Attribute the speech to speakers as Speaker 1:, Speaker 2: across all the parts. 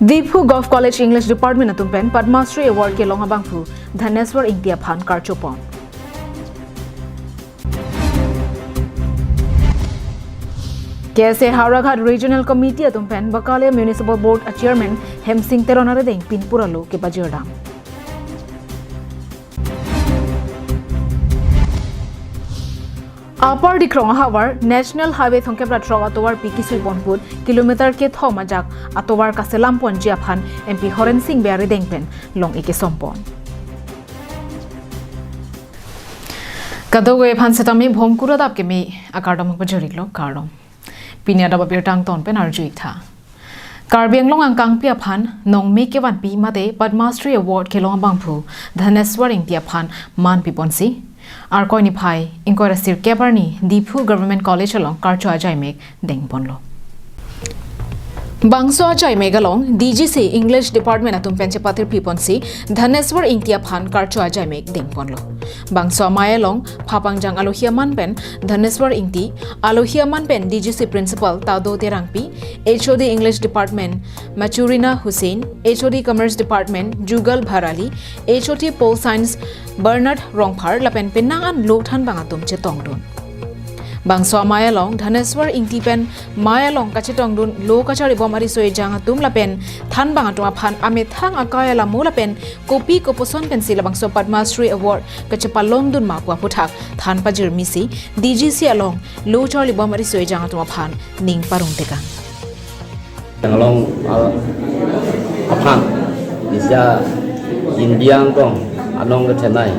Speaker 1: Deephu Golf College English Department atumpen Padma Shri Award ke longa bangphu Dhaneswar India Phan Karchopon. KSA Haraghat Regional Committee atumpen Bakalia Municipal Board Chairman Hemsing Teronaredeng Pinpuralo ke Bajerdam. Upper Dikrong Hawar National Highway Thongkepra Trog Atowar Pikisui Bonput kilometer ke Thomajak Atowar Kaselampon Jiaphan MP Horen Singh Beari Dengpen Long Ike Sompon. Kadowe Phan Setami Bhomkura Dap ke me Akardam Bajoriklo Kardom. Pinya Daba Birtang Ton Pen Arjuita. Karbiang Long Angkang Pia Phan Nong Me Kevan Pi Mate Padma Shri Award ke Long Bangphu Dhaneswar India Phan Man Piponsi. Arkoi Nipai, Inquire Sir Kebarni, Deephu Government College along Karcho Ajay Meg, Deng Ponlo. Bangso Ajay Megalong, DGC English Department atum Penchapatir Piponsi, Dhaneswar India Phan Karcho Ajay Meg, Deng Ponlo. Bangso Mayalong, Papangjang Alohia Manpen, Dhaneswar Inti, Alohia Manpen, DGC Principal Tado Terangpi, HOD English Department, Machurina Hussein, HOD Commerce Department, Jugal Bharali, HOD Pol Science, Bernard Rongphar Lapen Penangan Lothan Bangatum Chetongdun. Bangso Mayalong, Dhaneswar Inti Pen, Mayalong Kachetongdun, Lo Kachari Bomari Soe Jangatum Lapen, Than Bangatum Aphan, Amethang Akaya Lamu Pen, Kopi Koposon Pensila Bangso Padma Shri Award, Kachapalong Dun Makwa Putak, Than Pajir Misi, DGC along, Lo Charlie Bomari Soe Jangatum Aphan, Ning Parung Tekan.
Speaker 2: Along Aphan, is Indian Gong, along the Chennai,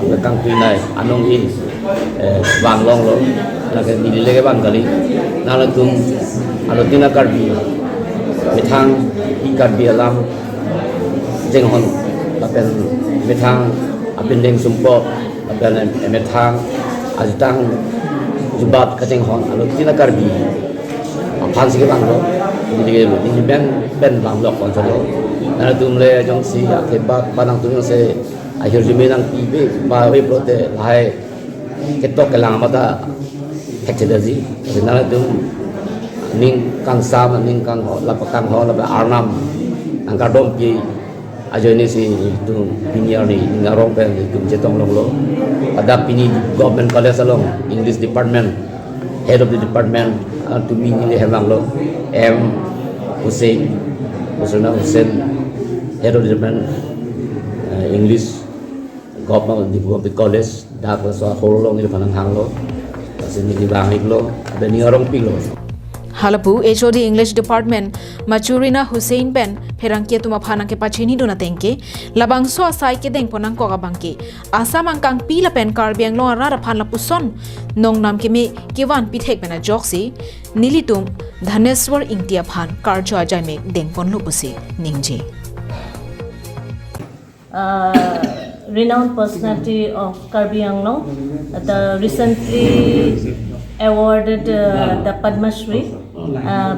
Speaker 2: the country night, along in Wang Long Long, like a Dilege Bangali, Nalatum, Alotina Kirby, Metang, Kirby Alam, Jenghon, Lapen, Metang, Abinding Sumpo, Lapen, Metang, Azitang, Zubat, Kajenghon, Alotina Kirby, Pansy Bango, Ben Banglok on Solo, Nalatumle, Jongsi, Akeba, Banang to say, I hear you mean PB, by way brought the high. Ketok kelamata hekcedasi, sebenarnya tu ning kang sam ning kang lapakang ho lapa arnam angka dompi ajo ini si itu pinyar ni ngarong pen itu cetong long. Adap ini government college along English department, head of the department to be ni hemang lo M Hussein head of the department English government the college. Dah pasal horong ini panang hanglo, sini di bangiklo, ada ni orang pilo.
Speaker 1: Halapu HOD English Department Machurina Hussein Ben Perangkia tuma phanang ke pachini dona tengke labangso asai ke deng ponang ko gabangke asam angkang pila pen karbiang lo ara phan la puson nong nam ke me kewan pithek bena joksi nilitum Dhaneswar India Phan Karcho Ajay Meg deng pon lo pusi ningje.
Speaker 3: Renowned personality of Kirby Anglong, the recently awarded the Padma Shri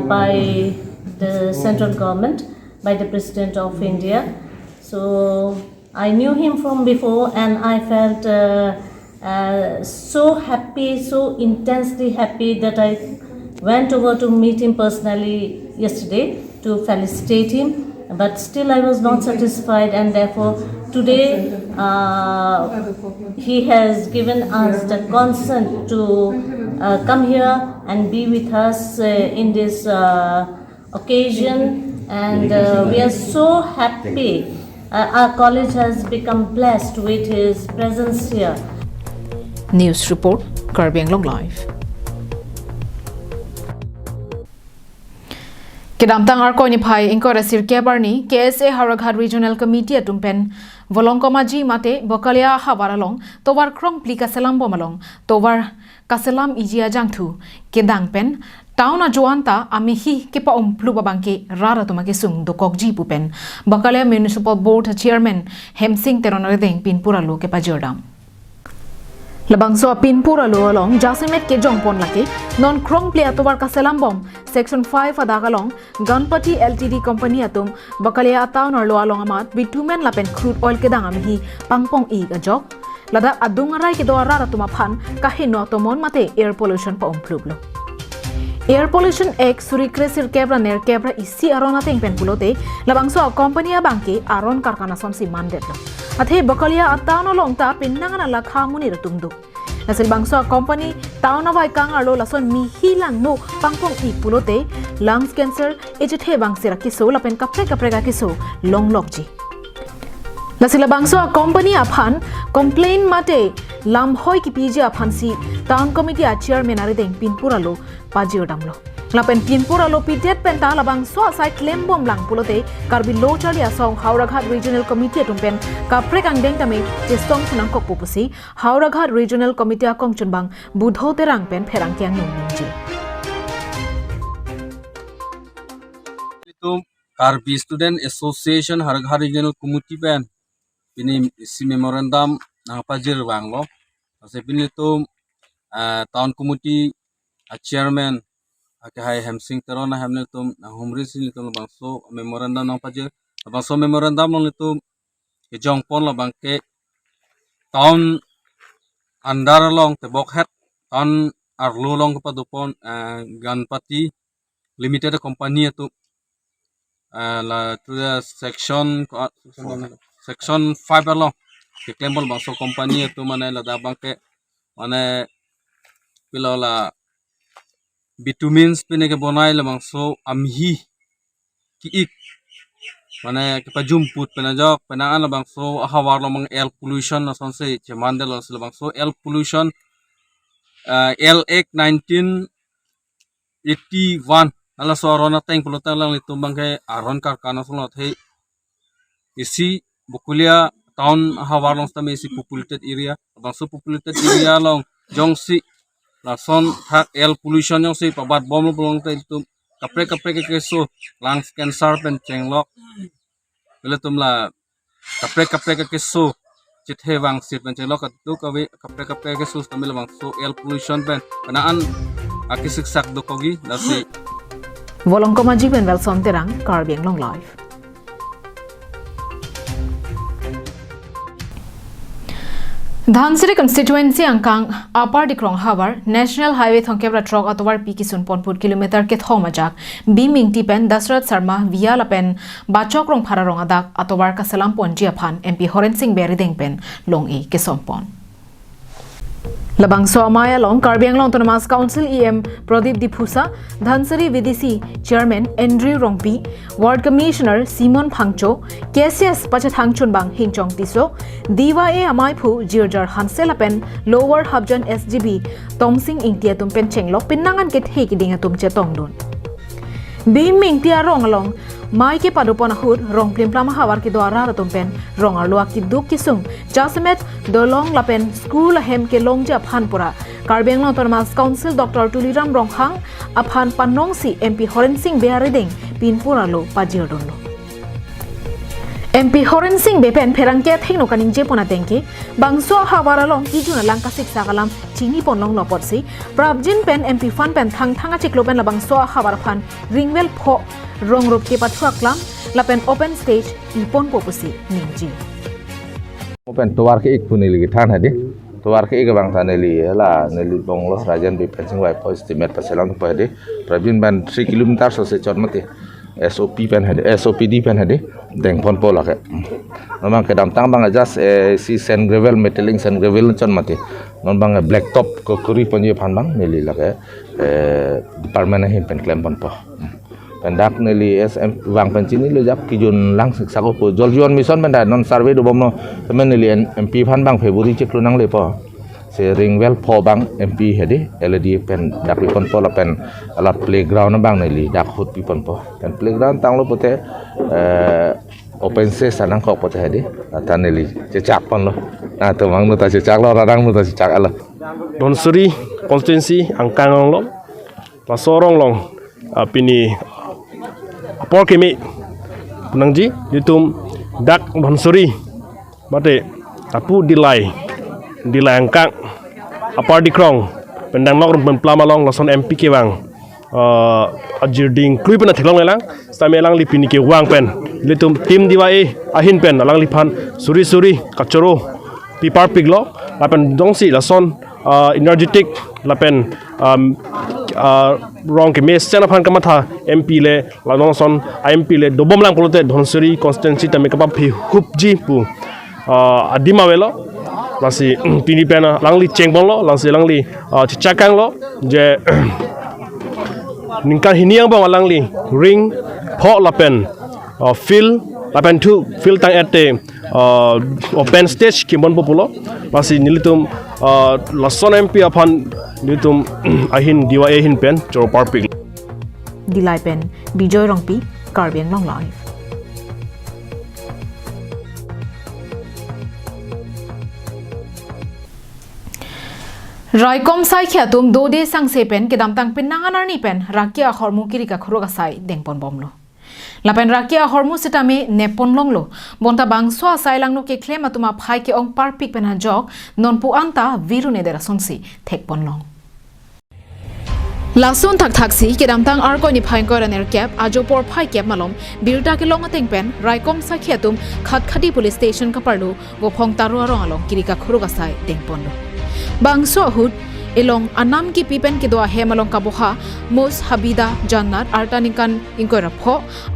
Speaker 3: by the central government, by the President of India. So I knew him from before and I felt so happy, so intensely happy that I went over to meet him personally yesterday to felicitate him. But still I was not satisfied and therefore today he has given us the consent to come here and be with us in this occasion, and we are so happy. Our college has become blessed with his presence here.
Speaker 1: News report, Kirby Anglong Live. Kedamtang Arkoi Nipai Inquire Sir Kebarni KSA Haraghat Regional Committee atumpen Volongkomaji Mate Bokalia Havaralong Tovar Krong Plika Selam Bomalong Tovar Kaselam Ijia Jangtu Kedangpen Tauna Joanta Amihi Kepa Pluba Banke Rara Tomakesung Dokokji Pupen Bakalia Municipal Board Chairman Hemsing Teronaredeng Pinpuralo Kepajerdam. Labangso Pinpura lo along Jasimet ke Jongpon laki non krong play atovar kaselam bom section 5 adagalong Ganpati Ltd company atum bakalia town or lo along amat bitumen lapen crude oil ke dangam hi pangpong ig ajok lada adungarai ke doara ratuma phan kahino tomon mate air pollution pa umplublo Air Pollution Act suri kresir kebra ner kebra isi arona teng pen pulote labangso company bangke aron karkana som si mandet lo athe bakalia atano long ta pinnangan ala khamuni ratungdu nasil bangso company tauna vai kang arlo lason mi hilang mo pangpong ik pulote lungs cancer ejithe bangsira kiso lapen kapre ga kiso long lokji nasila bangso company aphan complain mate lam hoi ki piji aphan si town committee chairman ari deng pinpura lo pajio damlo lapen pinpura lo pitet penta labang so sai claim bom lang pulote karbi lo chali asong hauraghat regional committee tumpen kapre kang deng tame je song thnang kok pupusi hauraghat regional committee akong chunbang budho terang pen pherang kyang nong ninji
Speaker 4: itu Kirby Student Association Hauraghat Regional Committee pen ini isi memorandum nang pajir bang lo sepin itu town committee chairman hai hamsing terona hamne tum humri sin itu bangso memorandum nang pajir bangso memorandum nang itu ke jongpon la bangke town andar long te bokhat town arlo long kepadupon ganpati limited company itu la to the section 5 along ke klembol bangso company itu mana la da bangke mana pilola bitumins pine ke bonai la bangso amhi ki ik mana ke pajumput penajok penaan la bangso hawar lo mang air pollution na sonse chamandel la bangso air pollution L Act 1981 ala sorona teng pelota lang litumbang ke aron karkana solot he isi bukulia town hawar long sta isi populated area bangso populated area long jongsi lason hak air pollution yang si pabat bom long te itu kapre ke keso lungs cancer pen chenglok bele tumla kapre ke keso chithe wang sit pen chenglok tu kawe kapre ke keso tamil bangso air pollution pen penaan akisik sak dokogi nasi
Speaker 1: volong komaji pen wel son terang Kirby long live Dhansiri constituency angkang upper dikrong habar national highway thongkebra truck atowar pikisun ponput kilometer ke thomajak biming tipen Dasrat Sharma via lapen bachok rong phara rong adak atowar ka salam ponji aphan MP Horen Singh Beri dengpen long e ke sompon Labang Soamaya long Kirby Autonomous Council EM Pradip Diphusa, Dhansiri VDC Chairman Andrew Rongpi, Ward Commissioner Simon Phangcho, KCS Pachathangchun Bang Hinchong Tiso, Diva E Amaipu Jirjar Hanselapen, Lower Habjan SGB, Tomsing Ingtia Tumpen Chenglok Pinangan Ket Hekiding Tumche Tongdun. Biming tia rong along mai ke padupon ahur rong plim plama hawar ki doara ratumpen rong arlua ki duk kisung jasmet dolong lapen school hem ke longja phanpura Kirby Autonomous Council Dr. Tuliram Ronghang aphan panongsi MP Horen Singh Bearideng pinpura lo pajirdonlo MP Horen Singh Bepen Perangke Thengno Kaning Jepona Tengke Bangso Hawara Long Kijuna Langka Sik Sakalam Chini Ponlong Lopotsi Prabjin Pen MP Fan Pen Thanga Chiklopen Labangso Hawara Fan Ringwell Pho Rongrop Ke Pathuaklam Lapen Open Stage Ipon Popusi Ningji
Speaker 5: Open tuar ke ik punili gitan hadi tuar ke ik bang taneli la neli bonglo rajan bi pensing wai po estimate paselang to hadi Prabjin ban 3 km so se chormate SOP pen hadi SOPD pen hadi deng pon pola ke memang ke dam tang bang ajas si sand gravel metalling sand gravel chon mate non bang black top ko kuri ponje phan bang neli la ke department hin pen claim pon po pendak neli SM wang pen chini lo jak kijun lang siksa ko po joljon mission pen da non survey do bomno temen neli MP phan bang February cheklo nang le po se ringwell pho bang MP hedi LED pen dak pi pon po la pen ala playground bang neli dak hot pi pon po pen playground tang lo pote open space anang ko pote hedi taneli cecak pon lo na to mang nu ta cecak lo radang nu ta cecak ala
Speaker 6: Donsuri constituency angkang lo pasorong long pini apor kemi nangji ditum dak Donsuri mate tapu dilai angkang apar dikrong pendang nok rumpun plama long lason MP ke wang ajirding klui pen thelong lelang stame lang lipini ke wang pen litum tim diwae ahin pen alang lipan suri kachoro pipar piglo lapen dongsi lason energetic lapen rong ke mes chana phan kama tha MP le lanong son MP le dobom lang polote Dhonsuri constituency tame kapa phi hupji pu adima welo lasi pini pena langli chengbong lo lasi langli chakang lo je ningkan hiniang ba langli ring pho lapen fill lapen tu fill tang ate open stage kimbon populo lasi nilitum lason MP aphan nilitum ahin diwa ahin pen choro parpik
Speaker 1: Dilai pen Bijoy Rongpi Kirby ang long live. Raikom sai khiatum do de sang se pen kedam tang pen nanganar ni pen rakia hormu kirika khuroga sai dengpon bomlo. Lapen rakia hormu sitame nepon longlo bonta bangswa sai langno ke klema tuma phai ke ong parpik pen ha jok non pu anta virune dera sonsi thekpon long. Lason thak thaksi kedam tang arko ni phai ko raner cap ajopor phai cap malom birta ke longa teng pen raikom sai khiatum khatkhadi police station ka parlu go phong taru arong along kirika khuroga sai dengpon lo. Bangso hud elong anam ki pipen ki doa hemalong kaboha mos habida jannat artanikan inkora pho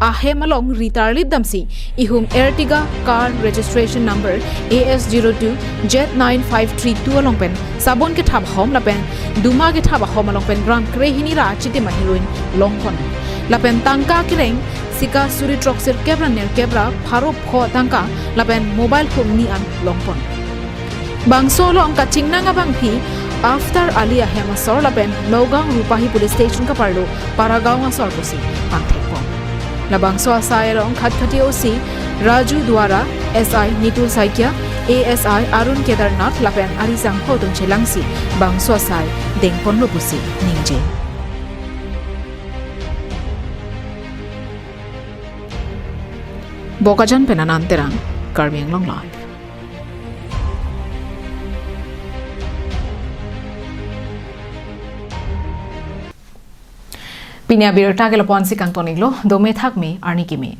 Speaker 1: a hemalong ritarlid damsi ihum Ertiga car registration number AS02 Z9532 along pen sabon ke thab hom la pen duma ke thab hom along pen gram krehini ra chiti ma heroin long kon la pen tangka kireng sika suri troxer kebra ner kebra pharo pho tangka la pen mobile phone ni an long pon Bangso lo ang kachingna nga bangpi after alia hema sor lapen Maugang Rupahi police station ka parlo para gaw nga sor posi pangthekpon la bangso asai rong khatkhati osi Raju Dwara SI Nitul Saikia ASI Arun Kedarnath lapen arisang hodong chelangsi bangso asai dengpon lo posi ningje Bokajan penananterang Kirby ang long live Pinya Abirta ke lapon si kang toniglo, dome thak me, arni ki me.